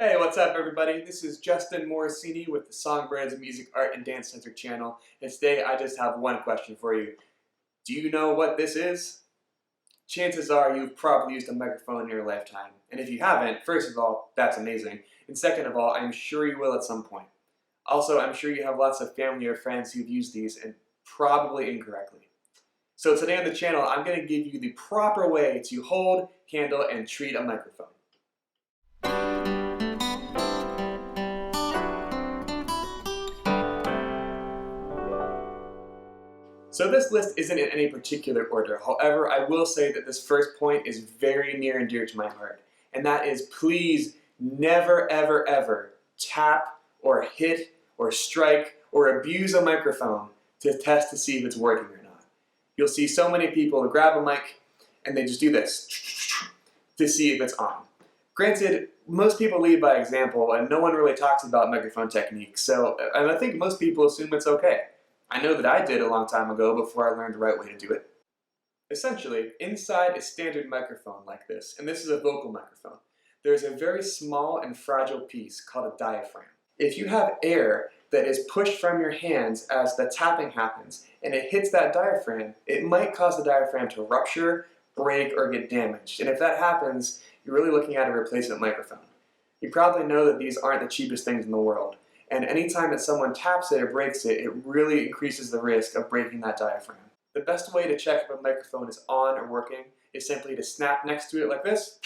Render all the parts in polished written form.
Hey, what's up everybody? This is Justin Morosini with the Songbirds Music, Art, and Dance Center channel, and today I just have one question for you. Do you know what this is? Chances are you've probably used a microphone in your lifetime, and if you haven't, first of all, that's amazing, and second of all, I'm sure you will at some point. Also, I'm sure you have lots of family or friends who've used these, and probably incorrectly. So today on the channel, I'm going to give you the proper way to hold, handle, and treat a microphone. So this list isn't in any particular order. However, I will say that this first point is very near and dear to my heart. And that is, please never, ever, ever tap or hit or strike or abuse a microphone to test to see if it's working or not. You'll see so many people grab a mic and they just do this to see if it's on. Granted, most people lead by example and no one really talks about microphone techniques, so I think most people assume it's okay. I know that I did a long time ago before I learned the right way to do it. Essentially, inside a standard microphone like this, and this is a vocal microphone, there's a very small and fragile piece called a diaphragm. If you have air that is pushed from your hands as the tapping happens and it hits that diaphragm, it might cause the diaphragm to rupture, break, or get damaged. And if that happens, you're really looking at a replacement microphone. You probably know that these aren't the cheapest things in the world. And anytime that someone taps it or breaks it, it really increases the risk of breaking that diaphragm. The best way to check if a microphone is on or working is simply to snap next to it like this,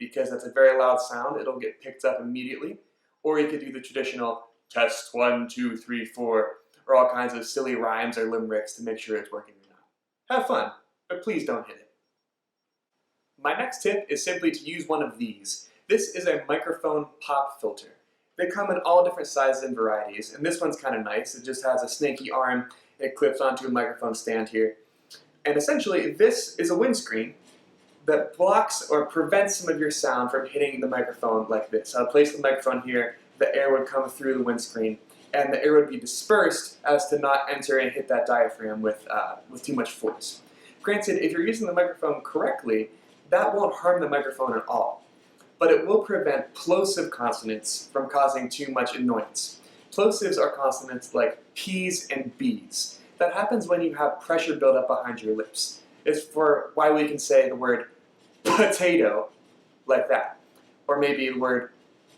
because that's a very loud sound. It'll get picked up immediately. Or you could do the traditional test 1, 2, 3, 4, or all kinds of silly rhymes or limericks to make sure it's working or not. Have fun, but please don't hit it. My next tip is simply to use one of these. This is a microphone pop filter. They come in all different sizes and varieties, and this one's kind of nice. It just has a snaky arm. It clips onto a microphone stand here. And essentially, this is a windscreen that blocks or prevents some of your sound from hitting the microphone like this. I'll place the microphone here, the air would come through the windscreen, and the air would be dispersed as to not enter and hit that diaphragm with too much force. Granted, if you're using the microphone correctly, that won't harm the microphone at all. But it will prevent plosive consonants from causing too much annoyance. Plosives are consonants like P's and B's. That happens when you have pressure built up behind your lips. It's for why we can say the word potato like that. Or maybe the word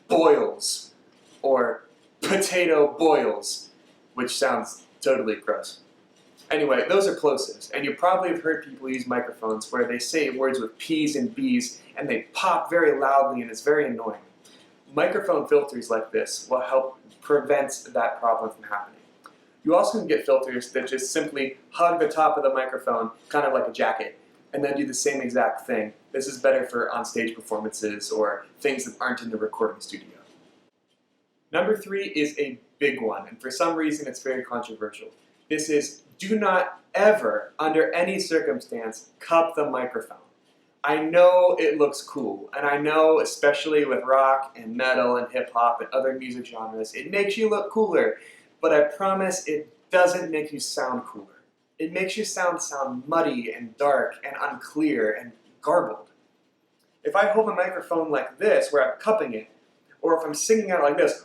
boils, or potato boils, which sounds totally gross. Anyway, those are plosives, and you probably have heard people use microphones where they say words with P's and B's and they pop very loudly and it's very annoying. Microphone filters like this will help prevent that problem from happening. You also can get filters that just simply hug the top of the microphone, kind of like a jacket, and then do the same exact thing. This is better for on-stage performances or things that aren't in the recording studio. Number 3 is a big one, and for some reason it's very controversial. This is, do not ever, under any circumstance, cup the microphone. I know it looks cool, and I know, especially with rock and metal and hip-hop and other music genres, it makes you look cooler, but I promise it doesn't make you sound cooler. It makes you sound muddy and dark and unclear and garbled. If I hold a microphone like this, where I'm cupping it, or if I'm singing out like this,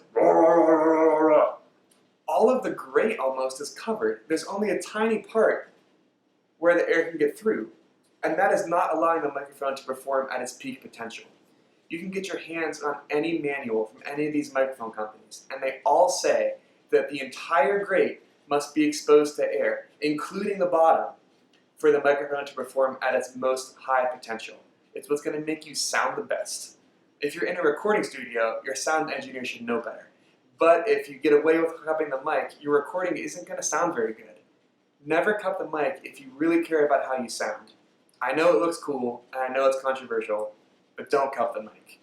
all of the grate almost is covered. There's only a tiny part where the air can get through, and that is not allowing the microphone to perform at its peak potential. You can get your hands on any manual from any of these microphone companies, and they all say that the entire grate must be exposed to air, including the bottom, for the microphone to perform at its most high potential. It's what's going to make you sound the best. If you're in a recording studio, your sound engineer should know better. But if you get away with cupping the mic, your recording isn't going to sound very good. Never cup the mic if you really care about how you sound. I know it looks cool, and I know it's controversial, but don't cup the mic.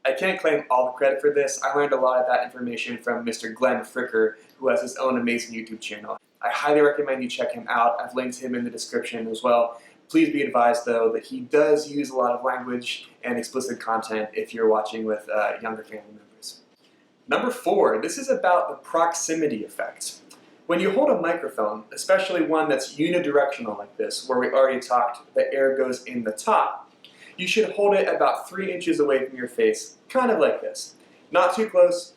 I can't claim all the credit for this. I learned a lot of that information from Mr. Glenn Fricker, who has his own amazing YouTube channel. I highly recommend you check him out. I've linked him in the description as well. Please be advised, though, that he does use a lot of language and explicit content if you're watching with younger family members. Number 4, this is about the proximity effect. When you hold a microphone, especially one that's unidirectional like this, where we already talked, the air goes in the top, You should hold it about 3 inches away from your face, kind of like this. Not too close,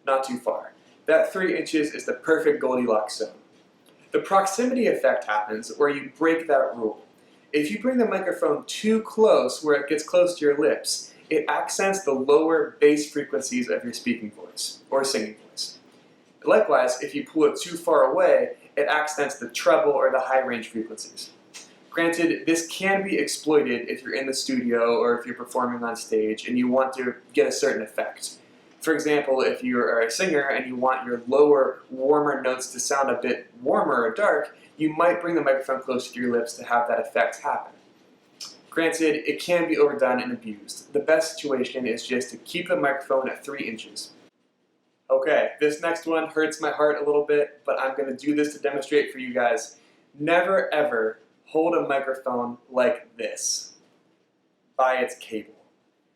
not too far. That 3 inches is the perfect Goldilocks zone. The proximity effect happens where you break that rule. If you bring the microphone too close where it gets close to your lips, it accents the lower bass frequencies of your speaking voice or singing voice. Likewise, if you pull it too far away, it accents the treble or the high range frequencies. Granted, this can be exploited if you're in the studio or if you're performing on stage and you want to get a certain effect. For example, if you are a singer and you want your lower, warmer notes to sound a bit warmer or dark, you might bring the microphone closer to your lips to have that effect happen. Granted, it can be overdone and abused. The best situation is just to keep the microphone at 3 inches. Okay, this next one hurts my heart a little bit, but I'm going to do this to demonstrate for you guys. Never ever hold a microphone like this, by its cable.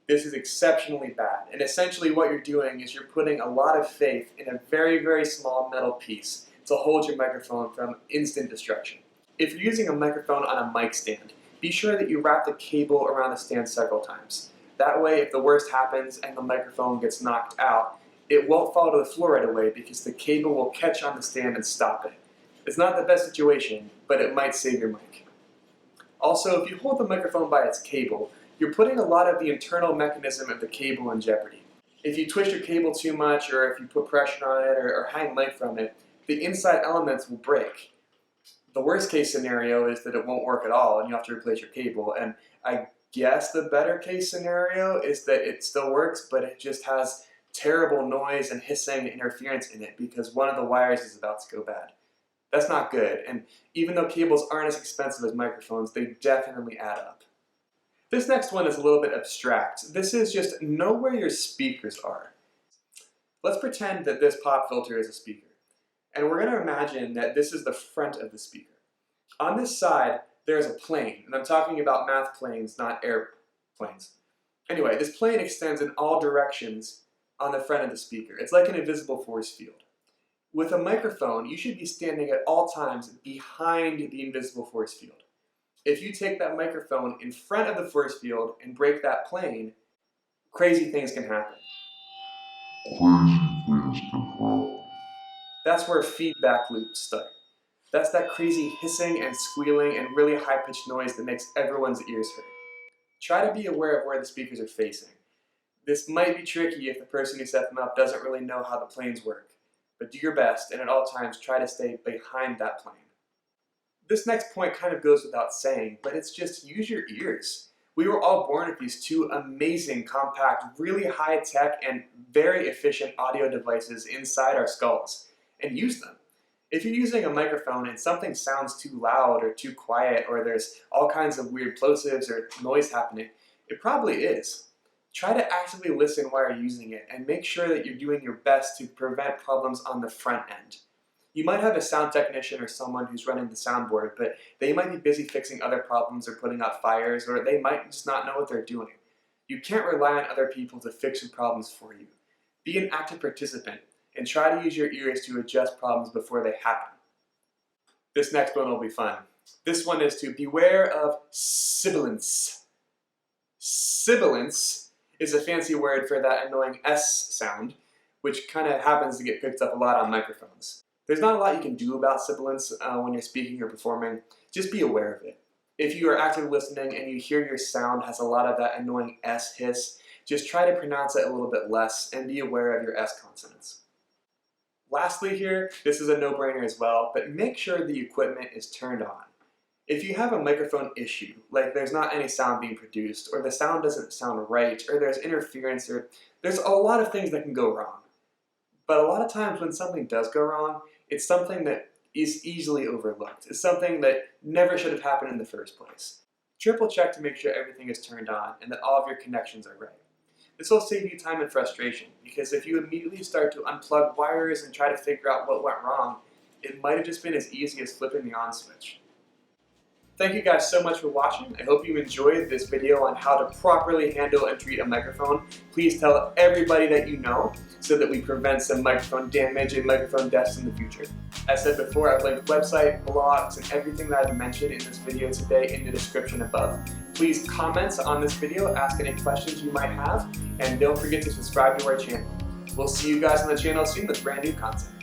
This is exceptionally bad, and essentially what you're doing is you're putting a lot of faith in a very, very small metal piece to hold your microphone from instant destruction. If you're using a microphone on a mic stand, be sure that you wrap the cable around the stand several times. That way, if the worst happens and the microphone gets knocked out, it won't fall to the floor right away because the cable will catch on the stand and stop it. It's not the best situation, but it might save your mic. Also, if you hold the microphone by its cable, you're putting a lot of the internal mechanism of the cable in jeopardy. If you twist your cable too much, or if you put pressure on it, or hang light from it, the inside elements will break. The worst case scenario is that it won't work at all and you have to replace your cable. And I guess the better case scenario is that it still works, but it just has terrible noise and hissing and interference in it because one of the wires is about to go bad. That's not good, and even though cables aren't as expensive as microphones, they definitely add up. This next one is a little bit abstract. This is just know where your speakers are. Let's pretend that this pop filter is a speaker, and we're going to imagine that this is the front of the speaker. On this side, there's a plane, and I'm talking about math planes, not airplanes. Anyway, this plane extends in all directions on the front of the speaker. It's like an invisible force field. With a microphone, you should be standing at all times behind the invisible force field. If you take that microphone in front of the force field and break that plane, crazy things can happen. That's where feedback loops start. That's that crazy hissing and squealing and really high-pitched noise that makes everyone's ears hurt. Try to be aware of where the speakers are facing. This might be tricky if the person who set them up doesn't really know how the planes work. But do your best, and at all times try to stay behind that plane. This next point kind of goes without saying, but it's just use your ears. We were all born with these two amazing, compact, really high-tech, and very efficient audio devices inside our skulls, and use them. If you're using a microphone and something sounds too loud or too quiet, or there's all kinds of weird plosives or noise happening, it probably is. Try to actively listen while you're using it and make sure that you're doing your best to prevent problems on the front end. You might have a sound technician or someone who's running the soundboard, but they might be busy fixing other problems or putting out fires, or they might just not know what they're doing. You can't rely on other people to fix your problems for you. Be an active participant and try to use your ears to adjust problems before they happen. This next one will be fun. This one is to beware of sibilance. Sibilance is a fancy word for that annoying S sound, which kind of happens to get picked up a lot on microphones. There's not a lot you can do about sibilance when you're speaking or performing. Just be aware of it. If you are actively listening and you hear your sound has a lot of that annoying S hiss, just try to pronounce it a little bit less and be aware of your S consonants. Lastly here, this is a no-brainer as well, but make sure the equipment is turned on. If you have a microphone issue, like there's not any sound being produced, or the sound doesn't sound right, or there's interference, or there's a lot of things that can go wrong. But a lot of times when something does go wrong, it's something that is easily overlooked. It's something that never should have happened in the first place. Triple check to make sure everything is turned on and that all of your connections are right. This will save you time and frustration, because if you immediately start to unplug wires and try to figure out what went wrong, it might have just been as easy as flipping the on switch. Thank you guys so much for watching. I hope you enjoyed this video on how to properly handle and treat a microphone. Please tell everybody that you know so that we prevent some microphone damage and microphone deaths in the future. As said before, I've linked website, blogs, and everything that I've mentioned in this video today in the description above. Please comment on this video, ask any questions you might have, and don't forget to subscribe to our channel. We'll see you guys on the channel soon with brand new content.